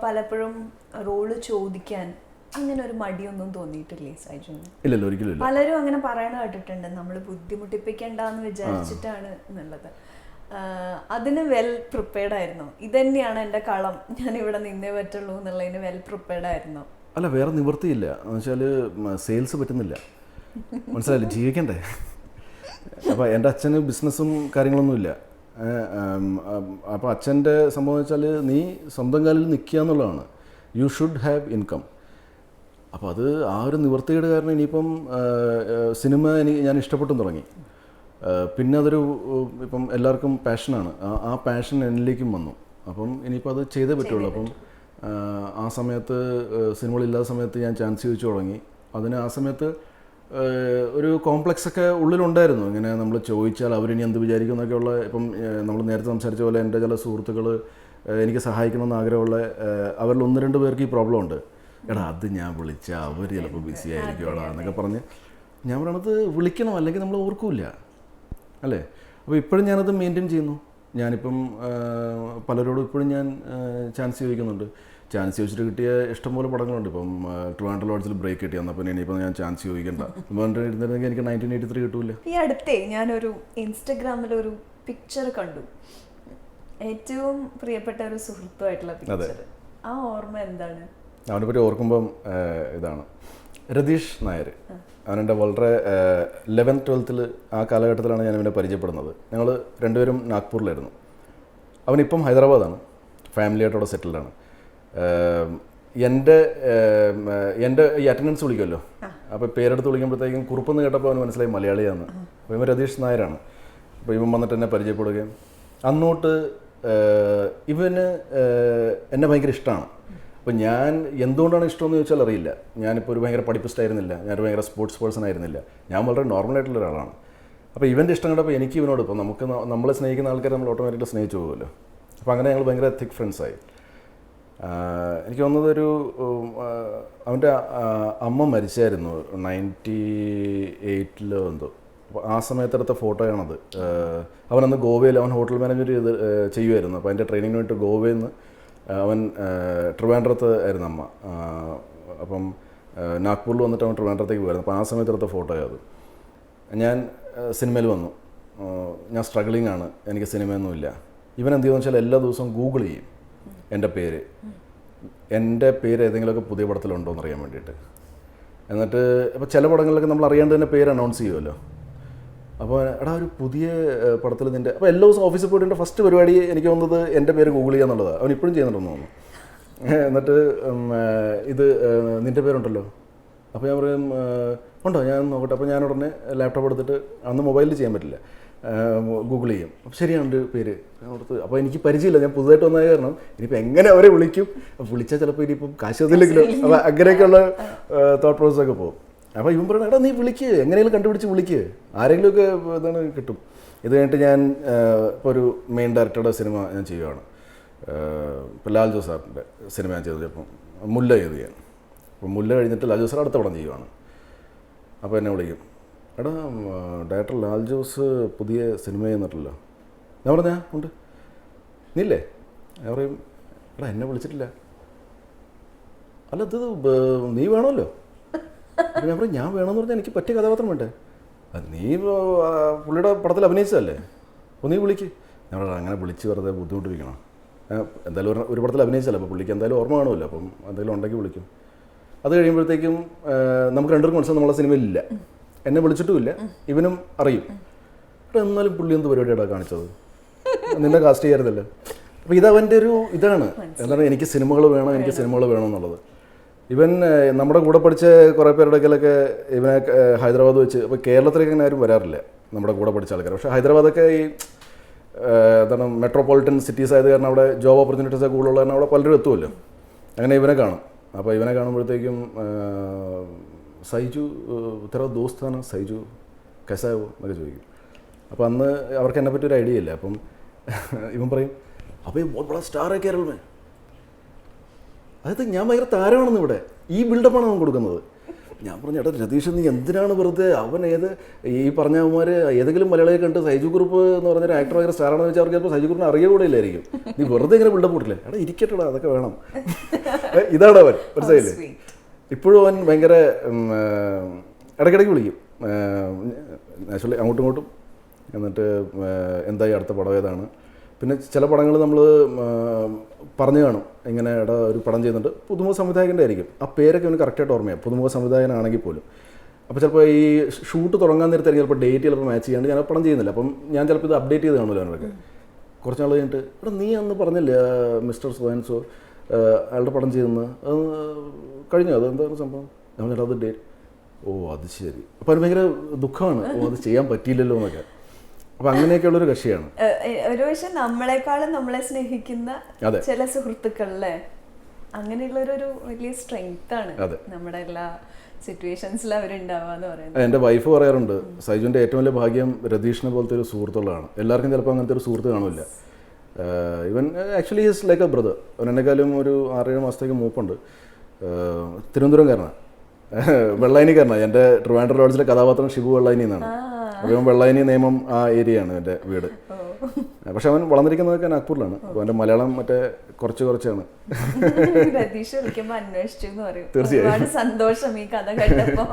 പലപ്പോഴും റോള് ചോദിക്കാൻ അങ്ങനെ ഒരു മടിയൊന്നും തോന്നിയിട്ടില്ലേ സൈജുന്? ഇല്ലല്ലോ, ഒരിക്കലും. പലരും അങ്ങനെ പറയണ കേട്ടിട്ടുണ്ട്, നമ്മൾ ബുദ്ധിമുട്ടിപ്പിക്കണ്ടെന്ന് വിചാരിച്ചിട്ടാണ് എന്നുള്ളത്. അതിന് വെൽ പ്രിപ്പയർഡ് ആയിരുന്നോ? ഇതന്നെയാണ് എൻ്റെ കളം, ഞാൻ ഇവിടെ നിന്നേ പറ്റുള്ളൂ എന്നുള്ളതിന് വെൽ പ്രിപ്പയർഡ് ആയിരുന്നോ? അല്ല, വേറെ നിവൃത്തിയില്ല. എന്ന് വെച്ചാൽ സെയിൽസ് പറ്റുന്നില്ല, മനസ്സിലായില്ലേ, ജീവിക്കണ്ടേ. അപ്പോൾ എൻ്റെ അച്ഛന് ബിസിനസ്സും കാര്യങ്ങളൊന്നുമില്ല. അപ്പോൾ അച്ഛൻ്റെ സംഭവം വെച്ചാൽ നീ സ്വന്തം കാലിൽ നിൽക്കുക എന്നുള്ളതാണ്. You should have income. അപ്പോൾ അത് ആ ഒരു നിവൃത്തിയുടെ കാരണം ഇനിയിപ്പം സിനിമ ഞാൻ ഇഷ്ടപ്പെട്ടും തുടങ്ങി. പിന്നെ അതൊരു ഇപ്പം എല്ലാവർക്കും പാഷനാണ്. ആ പാഷൻ എന്നിലേക്കും വന്നു. അപ്പം ഇനിയിപ്പോൾ അത് ചെയ്തേ പറ്റുള്ളൂ. അപ്പം ആ സമയത്ത് സിനിമകളില്ലാത്ത സമയത്ത് ഞാൻ ചാൻസ് ചോദിച്ചു തുടങ്ങി. അതിന് ആ സമയത്ത് ഒരു കോംപ്ലക്സ് ഒക്കെ ഉള്ളിലുണ്ടായിരുന്നു. ഇങ്ങനെ നമ്മൾ ചോദിച്ചാൽ അവരിനി എന്ത് വിചാരിക്കും എന്നൊക്കെയുള്ള. ഇപ്പം നമ്മൾ നേരത്തെ സംസാരിച്ച പോലെ എൻ്റെ ചില സുഹൃത്തുക്കൾ എനിക്ക് സഹായിക്കണമെന്ന് ആഗ്രഹമുള്ള അവരിൽ 1-2 പേർക്ക് ഈ പ്രോബ്ലം ഉണ്ട്. എടാ അത് ഞാൻ വിളിച്ചാൽ അവർ ചിലപ്പോൾ ബിസി ആയിരിക്കുമോടാ എന്നൊക്കെ പറഞ്ഞ് ഞാൻ പറയണത് വിളിക്കണം, അല്ലെങ്കിൽ നമ്മൾ ഓർക്കില്ല അല്ലേ. അപ്പോൾ ഇപ്പോഴും ഞാനത് മെയിൻറ്റെയിൻ ചെയ്യുന്നു. ഞാനിപ്പം പലരോടും ഇപ്പോഴും ഞാൻ ചാൻസ് ചോദിക്കുന്നുണ്ട്. ചാൻസ് ചോദിച്ചിട്ട് കിട്ടിയ ഇഷ്ടംപോലെ പടങ്ങളുണ്ട്. ഇപ്പം ട്രിവാൻഡ്രം ലോഡ്ജിൽ ബ്രേക്ക് കിട്ടി വന്നപ്പോൾ ഇനിയിപ്പോൾ ഞാൻ ചാൻസ് ചോദിക്കണ്ട ഇരുന്നിരുന്നെങ്കിൽ എനിക്ക് 1983 കിട്ടൂല. ഈ അടുത്തേ ഞാനൊരു ഇൻസ്റ്റഗ്രാമിലൊരു പിക്ചർ കണ്ടു, ഏറ്റവും പ്രിയപ്പെട്ട ഒരു സുഹൃത്തുമായിട്ടുള്ള പിക്ചർ. ആ ഓർമ്മ എന്താണ്? അവനെ പറ്റി ഓർക്കുമ്പം ഇതാണ് രതീഷ് നായർ. അവനെൻ്റെ വളരെ 11th 12th ആ കാലഘട്ടത്തിലാണ് ഞാൻ ഇവനെ പരിചയപ്പെടുന്നത്. ഞങ്ങൾ രണ്ടുപേരും നാഗ്പൂരിലായിരുന്നു. അവനിപ്പം ഹൈദരാബാദാണ്, ഫാമിലിയായിട്ടവിടെ സെറ്റിൽഡാണ്. എൻ്റെ ഈ അറ്റൻഡൻസ് വിളിക്കുമല്ലോ, അപ്പോൾ പേരെടുത്ത് വിളിക്കുമ്പോഴത്തേക്കും കുറുപ്പെന്ന് കേട്ടപ്പോൾ അവന് മനസ്സിലായി മലയാളിയാണ്. അപ്പോൾ ഇവൻ രതീഷ് നായരാണ്. അപ്പോൾ ഇവൻ വന്നിട്ട് എന്നെ പരിചയപ്പെടുകയും അന്നോട്ട് ഇവന് എന്നെ ഭയങ്കര ഇഷ്ടമാണ്. അപ്പോൾ ഞാൻ എന്തുകൊണ്ടാണ് ഇഷ്ടമെന്ന് ചോദിച്ചാൽ അറിയില്ല. ഞാനിപ്പോൾ ഒരു ഭയങ്കര പഠിപ്പിസ്റ്റായിരുന്നില്ല, ഞാനൊരു ഭയങ്കര സ്പോർട്സ് പേഴ്സൺ ആയിരുന്നില്ല. ഞാൻ വളരെ നോർമലായിട്ടുള്ള ഒരാളാണ്. അപ്പോൾ ഇവൻ്റെ ഇഷ്ടം കണ്ടപ്പോൾ എനിക്ക് ഇവനോട് ഇപ്പോൾ നമ്മളെ സ്നേഹിക്കുന്ന ആൾക്കാരെ നമ്മൾ ഓട്ടോമാറ്റിക്കലി സ്നേഹിച്ചു പോകുമല്ലോ. അപ്പോൾ അങ്ങനെ ഞങ്ങൾ ഭയങ്കര തിക്ക് ഫ്രണ്ട്സായി. എനിക്ക് തോന്നുന്നത് അവൻ്റെ അമ്മ മരിച്ചായിരുന്നു 98 എന്തോ. അപ്പോൾ ആ സമയത്തെടുത്ത ഫോട്ടോയാണത്. അവനന്ന് ഗോവയിൽ അവൻ ഹോട്ടൽ മാനേജർ ചെയ്യുമായിരുന്നു. അപ്പോൾ അതിൻ്റെ ട്രെയിനിങ്ങിന് വേണ്ടി ഗോവയിൽ നിന്ന് അവൻ ട്രിവാൻഡ്രത്ത് ആയിരുന്നു അമ്മ. അപ്പം നാഗ്പൂരിൽ വന്നിട്ട് അവൻ ട്രിവാൻഡ്രത്തേക്ക് പോയിരുന്നു. അപ്പോൾ ആ സമയത്തെടുത്ത ഫോട്ടോയാണ് അത്. ഞാൻ സിനിമയിൽ വന്നു. ഞാൻ സ്ട്രഗ്ലിംഗ് ആണ്, എനിക്ക് സിനിമയൊന്നുമില്ല. ഇവൻ എന്ത് ചെയ്യുമെന്ന് വെച്ചാൽ എല്ലാ ദിവസവും ഗൂഗിൾ ചെയ്യും എൻ്റെ പേര് ഏതെങ്കിലുമൊക്കെ പുതിയ പടത്തിലുണ്ടോ എന്നറിയാൻ വേണ്ടിയിട്ട്. എന്നിട്ട് ഇപ്പോൾ ചില പടങ്ങളിലൊക്കെ നമ്മൾ അറിയാണ്ട് തന്നെ പേര് അനൗൺസ് ചെയ്യുമല്ലോ. അപ്പോൾ എടാ ഒരു പുതിയ പടത്തിൽ നിൻ്റെ, അപ്പോൾ എല്ലാ ദിവസവും ഓഫീസിൽ പോയിട്ട് ഫസ്റ്റ് പരിപാടി എനിക്ക് തോന്നുന്നത് എൻ്റെ പേര് ഗൂഗിൾ ചെയ്യുക എന്നുള്ളതാണ്. അവൻ ഇപ്പോഴും ചെയ്യുന്നുണ്ടെന്ന് തോന്നുന്നു. എന്നിട്ട് ഇത് നിൻ്റെ പേരുണ്ടല്ലോ. അപ്പോൾ ഞാൻ പറയും ഉണ്ടോ, ഞാൻ നോക്കട്ടെ. അപ്പോൾ ഞാൻ ഉടനെ ലാപ്ടോപ്പ് എടുത്തിട്ട്, അന്ന് മൊബൈലിൽ ചെയ്യാൻ പറ്റില്ല, ഗൂഗിൾ ചെയ്യും. അപ്പോൾ ശരിയാണ് പേര് കൊടുത്ത്. അപ്പോൾ എനിക്ക് പരിചയമില്ല, ഞാൻ പുതുതായിട്ട് വന്ന കാരണം ഇനിയിപ്പോൾ എങ്ങനെ അവരെ വിളിക്കും, വിളിച്ചാൽ ചിലപ്പോൾ ഇനിയിപ്പം കാശ് തന്നില്ലെങ്കിലോ, അപ്പോൾ അങ്ങനെയൊക്കെയുള്ള തോട്ട് പ്രോസസ്സൊക്കെ പോകും. അപ്പോൾ ഇവൻ പറയണം എടാ നീ വിളിക്കുക, എങ്ങനെയെങ്കിലും കണ്ടുപിടിച്ച് വിളിക്കുക, ആരെങ്കിലുമൊക്കെ ഇതാണ് കിട്ടും. ഇത് കഴിഞ്ഞിട്ട് ഞാൻ ഇപ്പോൾ ഒരു മെയിൻ ഡയറക്ടറുടെ സിനിമ ഞാൻ ചെയ്യുകയാണ്. ഇപ്പോൾ ലാൽ ജോസ് സാറിൻ്റെ സിനിമ ഞാൻ ചെയ്തത്. അപ്പം മുല്ല ചെയ്തു ഞാൻ. അപ്പോൾ മുല്ല കഴിഞ്ഞിട്ട് ലാൽ ജോസ് സാർ അടുത്ത പടം ചെയ്യുകയാണ്. അപ്പോൾ എന്നെ വിളിക്കും, എടാ ഡയറക്ടർ ലാൽ ജോസ് പുതിയ സിനിമ ചെയ്യുന്നിട്ടല്ലോ. ഞാൻ പറഞ്ഞാൽ ഉണ്ട്, നീല്ലേ? ഞാൻ പറയും എടാ എന്നെ വിളിച്ചിട്ടില്ല. അല്ല ഇത് നീ വേണമല്ലോ. അപ്പോൾ ഞാൻ പറയും ഞാൻ വേണമെന്ന് പറഞ്ഞാൽ എനിക്ക് പറ്റിയ കഥാപാത്രം വേണ്ടേ. നീ പുള്ളിയുടെ പടത്തിൽ അഭിനയിച്ചതല്ലേ, അപ്പോൾ നീ വിളിക്ക്. ഞാൻ പറയാം അങ്ങനെ വിളിച്ച് വെറുതെ ബുദ്ധിമുട്ടിരിക്കണം. എന്തായാലും ഒരു പടത്തിൽ അഭിനയിച്ചല്ലോ, അപ്പോൾ പുള്ളിക്ക് എന്തായാലും ഓർമ്മ കാണുമല്ലോ, അപ്പം എന്തെങ്കിലും ഉണ്ടെങ്കിൽ വിളിക്കും. അത് കഴിയുമ്പോഴത്തേക്കും നമുക്ക് രണ്ടുപേർക്കും മനസ്സിലാവും നമ്മളെ സിനിമയിലില്ല, എന്നെ വിളിച്ചിട്ടുമില്ല, ഇവനും അറിയും. അപ്പോൾ എന്നാലും പുള്ളി എന്ത് പരിപാടിയാണ് കാണിച്ചത്, നിന്നെ കാസ്റ്റ് ചെയ്യാറില്ലല്ലോ. അപ്പോൾ ഇതവൻ്റെ ഒരു ഇതാണ്, എന്താണ് എനിക്ക് സിനിമകൾ വേണം എന്നുള്ളത്. ഇവൻ നമ്മുടെ കൂടെ പഠിച്ച കുറേ പേരുടെ ഇടയ്ക്കിലൊക്കെ ഇവനെ ഹൈദരാബാദ് വെച്ച്, ഇപ്പോൾ കേരളത്തിലേക്ക് അങ്ങനെ ആരും വരാറില്ല നമ്മുടെ കൂടെ പഠിച്ച ആൾക്കാർ. പക്ഷേ ഹൈദരാബാദൊക്കെ ഈ എന്താണ് മെട്രോപൊളിറ്റൻ സിറ്റീസ് ആയത് കാരണം അവിടെ ജോബ് ഓപ്പർച്യൂണിറ്റീസ് ഒക്കെ കൂടുതലുള്ള കാരണം അവിടെ പലരും എത്തുമല്ലോ. അങ്ങനെ ഇവനെ കാണും. അപ്പോൾ ഇവനെ കാണുമ്പോഴത്തേക്കും സൈജു തെറാ ദോസ്താണ് സൈജു കസാവോ എന്നൊക്കെ ചോദിക്കും. അപ്പോൾ അന്ന് അവർക്ക് എന്നെ പറ്റി ഒരു ഐഡിയ ഇല്ല. അപ്പം ഇവൻ പറയും അപ്പോൾ വളരെ സ്റ്റാർ കേരളമേ, അതായത് ഞാൻ ഭയങ്കര താരമാണെന്ന് ഇവിടെ, ഈ ബിൽഡപ്പാണ് അവൻ കൊടുക്കുന്നത്. ഞാൻ പറഞ്ഞു എടാ രതീഷ് നീ എന്തിനാണ് വെറുതെ അവൻ ഈ പറഞ്ഞവന്മാർ ഏതെങ്കിലും മലയാളിയെ കണ്ട് സൈജു ഗ്രൂപ്പ് എന്ന് പറഞ്ഞൊരു ആക്ടർ ഭയങ്കര സ്റ്റാറാണെന്ന് വെച്ചാൽ അവർക്ക് ചിലപ്പോൾ സൈജു ഗ്രൂപ്പിന് അറിയ കൂടെ ഇല്ലായിരിക്കും. നീ വെറുതെ ഇങ്ങനെ ബിൽഡപ്പ് ഇട്ടില്ലേ, എടാ ഇരിക്കട്ടെടാ അതൊക്കെ വേണം. ഇതാണ് അവൻ, മനസ്സിലായില്ലേ? ഇപ്പോഴും അവൻ ഭയങ്കര ഇടയ്ക്കിടയ്ക്ക് വിളിക്കും നാച്ചുറലി അങ്ങോട്ടും ഇങ്ങോട്ടും. എന്നിട്ട് എന്തായി അടുത്ത പടം ഏതാണ്. പിന്നെ ചില പടങ്ങൾ നമ്മൾ പറഞ്ഞു കാണും ഇങ്ങനെ എടാ ഒരു പടം ചെയ്യുന്നുണ്ട്, പുതുമുഖ സംവിധായകൻ്റെ ആയിരിക്കും, ആ പേരൊക്കെ അവന് കറക്റ്റായിട്ട് ഓർമ്മയാണ്, പുതുമുഖ സംവിധായകനാണെങ്കിൽ പോലും. അപ്പോൾ ചിലപ്പോൾ ഈ ഷൂട്ട് തുടങ്ങാൻ നേരത്തായിരിക്കും ചിലപ്പോൾ ഡേറ്റ് ചിലപ്പോൾ മാച്ച് ചെയ്യാണ്ട് ഞാൻ പടം ചെയ്യുന്നില്ല. അപ്പം ഞാൻ ചിലപ്പോൾ ഇത് അപ്ഡേറ്റ് ചെയ്ത് കാണുമല്ലോ അവനൊക്കെ. കുറച്ച് നാൾ കഴിഞ്ഞിട്ട് എടാ നീ അന്ന് പറഞ്ഞില്ലേ മിസ്റ്റർ സോയൻസോ അയാളുടെ പടം ചെയ്യുന്നത്, അത് കഴിഞ്ഞോ, അത് എന്താണ് സംഭവം? ഞാൻ പറഞ്ഞാൽ അത് ഡേറ്റ്, ഓ അത് ശരി. അപ്പോൾ അതിന് ഭയങ്കര ദുഃഖമാണ്, ഓ അത് ചെയ്യാൻ പറ്റിയില്ലല്ലോ എന്നൊക്കെ. അപ്പം അങ്ങനെയൊക്കെയുള്ളൊരു കക്ഷിയാണ്. ഒരു പക്ഷെ നമ്മളെക്കാളും നമ്മളെ സ്നേഹിക്കുന്ന ചില സുഹൃത്തുക്കളല്ലേ, അങ്ങനെയുള്ളൊരു വലിയ സ്ട്രെങ്ത് ആണ് നമ്മുടെ എല്ലാ സിറ്റുവേഷൻസിലും അവരുണ്ടാവാന്ന് പറയുന്നത്. എൻ്റെ വൈഫ് പറയാറുണ്ട് സൈജുവിൻ്റെ ഏറ്റവും വലിയ ഭാഗ്യം രതീഷിനെ പോലത്തെ ഒരു സുഹൃത്തുള്ളതാണ്. എല്ലാവർക്കും ചിലപ്പോൾ അങ്ങനത്തെ ഒരു സുഹൃത്ത് കാണില്ല. ഇവൻ actually is like A brother. അവൻ എന്നെക്കാളും ഒരു 6-7 മാസത്തേക്ക് മൂപ്പുണ്ട്. തിരുവനന്തപുരംകാരനാണ്, വെള്ളായനിക്കാരനാണ്. എൻ്റെ ട്രിവാൻഡ്രം ലോഡ്ജിലെ കഥാപാത്രം ഷിബു വെള്ളായനി എന്നാണ്. അപ്പോൾ വെള്ളായനി നിയമം ആ ഏരിയയാണ് എൻ്റെ വീട്. പക്ഷെ അവൻ വളർന്നിരിക്കുന്നതൊക്കെ നാഗ്പൂരിലാണ്. അപ്പോൾ അവൻ്റെ മലയാളം മറ്റേ കുറച്ചാണ്. രതീഷ് വിളിക്കുമ്പോൾ അന്വേഷിച്ചു എന്ന് പറയും. തീർച്ചയായും സന്തോഷം ഈ കഥ കേട്ടപ്പോൾ.